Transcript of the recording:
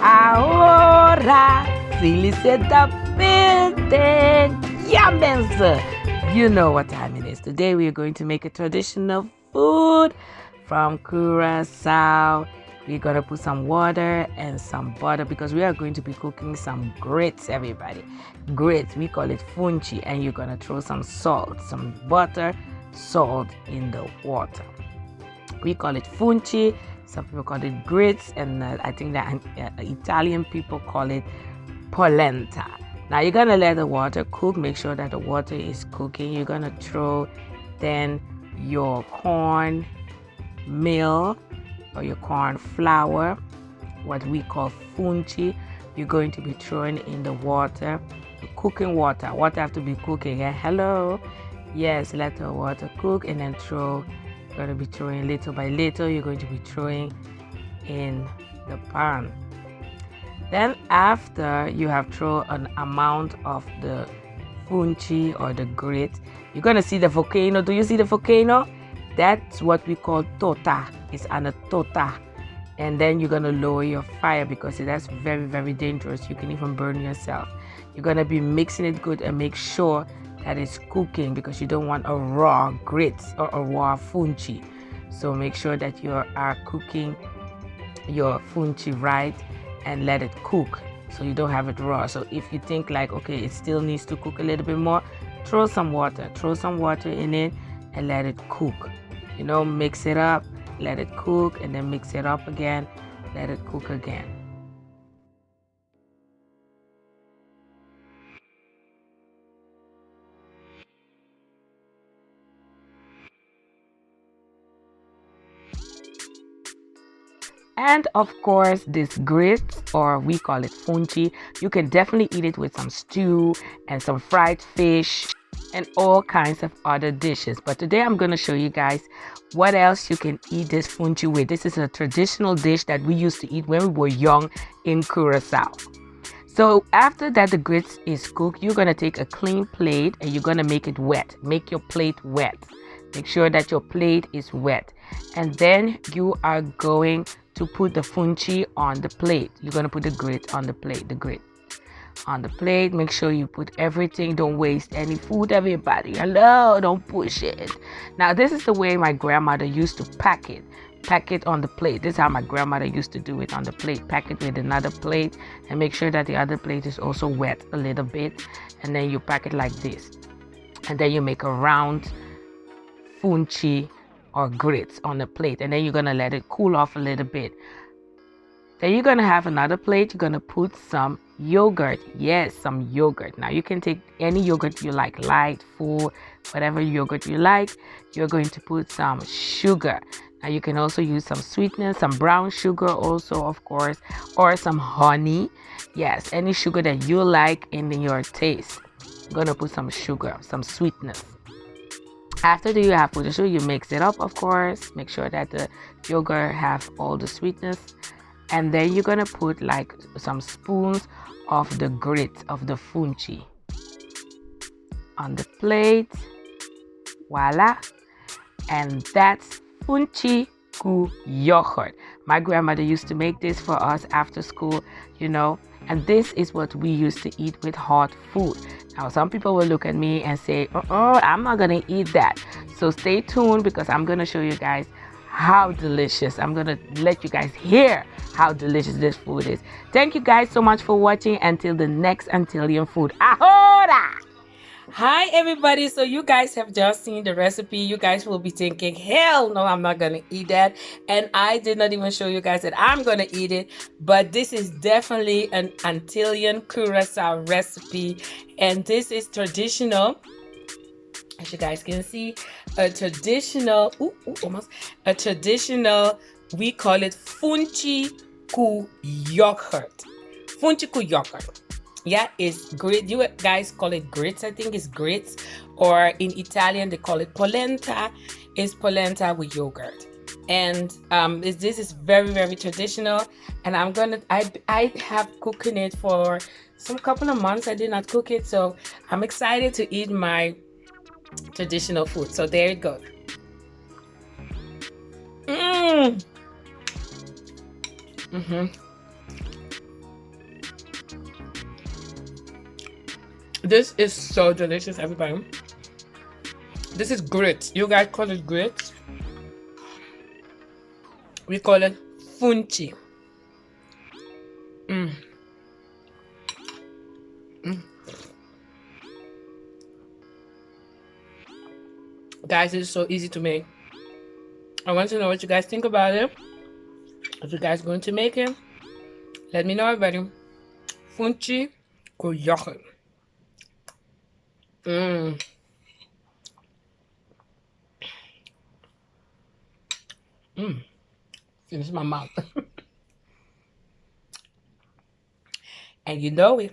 Ahora, Silly said the building. Yeah, Benza. You know what time it is. Today we are going to make a traditional food from Curacao. We're going to put some water and some butter because we are going to be cooking some grits, everybody. Grits, we call it Funchi, and you're going to throw some salt, some butter, salt in the water. We call it Funchi. Some people call it grits, and I think that Italian people call it polenta. Now you're gonna let the water cook. Make sure that the water is cooking. You're gonna throw then your corn meal or your corn flour, what we call funchi. You're going to be throwing in the water, cooking water. Water have to be cooking. Yeah? Hello, yes. Let the water cook and then throw. You're going to be throwing little by little. You're going to be throwing in the pan. Then after you have thrown an amount of the funchi or the grit, you're going to see the volcano. Do you see the volcano? That's what we call tota. It's an tota. And then you're going to lower your fire because that's very, very dangerous. You can even burn yourself. You're going to be mixing it good and make sure that it's cooking because you don't want a raw grit or a raw funchi. So make sure that you are cooking your funchi right and let it cook so you don't have it raw. So if you think like, okay, it still needs to cook a little bit more, throw some water in it and let it cook. You know, mix it up, let it cook, and then mix it up again, let it cook again. And of course, this grits, or we call it funchi, you can definitely eat it with some stew and some fried fish and all kinds of other dishes. But today I'm going to show you guys what else you can eat this funchi with. This is a traditional dish that we used to eat when we were young in Curacao. So after that the grits is cooked, you're going to take a clean plate and you're going to make it wet. Make your plate wet. Make sure that your plate is wet. And then you are going to put the funchi on the plate. You're going to put the grit on the plate, on the plate. Make sure you put everything. Don't waste any food, everybody. Hello, don't push it. Now, this is the way my grandmother used to pack it. Pack it on the plate. This is how my grandmother used to do it on the plate. Pack it with another plate and make sure that the other plate is also wet a little bit. And then you pack it like this. And then you make a round funchi or grits on the plate, and then you're gonna let it cool off a little bit. Then you're gonna have another plate. You're gonna put some yogurt. Yes, some yogurt. Now you can take any yogurt you like, light, full, whatever yogurt you like. You're going to put some sugar. Now you can also use some sweetness, some brown sugar also, of course, or some honey. Yes, any sugar that you like in your taste. I'm gonna put some sugar, some sweetness. After you have put the sugar, you mix it up, of course. Make sure that the yogurt have all the sweetness. And then you're going to put like some spoons of the grit of the funchi on the plate. Voila. And that's funchi ku yogurt. My grandmother used to make this for us after school, you know. And this is what we used to eat with hot food. Now, some people will look at me and say, I'm not going to eat that. So stay tuned because I'm going to show you guys how delicious. I'm going to let you guys hear how delicious this food is. Thank you guys so much for watching. Until the next Antillian food. Ahora! Hi everybody, so you guys have just seen the recipe. You guys will be thinking, hell no, I'm not gonna eat that. And I did not even show you guys that I'm gonna eat it, but this is definitely an Antillian Curacao recipe, and this is traditional. As you guys can see, a traditional, a traditional, we call it funchi ku yogurt. Funchi ku yogurt. Yeah, it's grit. You guys call it grits. I think it's grits. Or in Italian, they call it polenta. It's polenta with yogurt. And this is very, very traditional. And I have cooking it for some couple of months. I did not cook it. So I'm excited to eat my traditional food. So there it goes. This is so delicious, everybody. This is grits. You guys call it grits. We call it Funchi. Guys, it's so easy to make. I want to know what you guys think about it. If you guys going to make it, let me know, everybody. Funchi with yogurt. Finish my mouth. And you know it.